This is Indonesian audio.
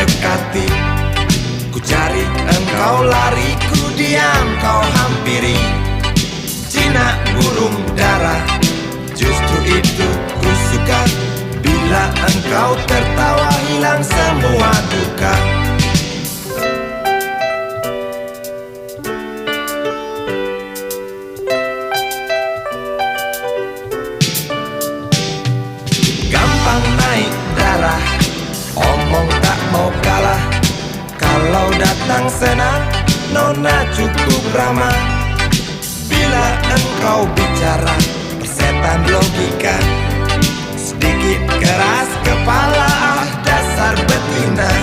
dekati. Ku cari engkau lari, ku diam kau hampiri. Jinak burung dara, justru itu ku suka. Bila engkau tertawa hilang semua duka. Gampang naik darah, omong tak mau kalah. Kalau datang senang, nona cukup ramah. Bila engkau bicara, persetan logika. Sedikit keras kepala, dasar betina.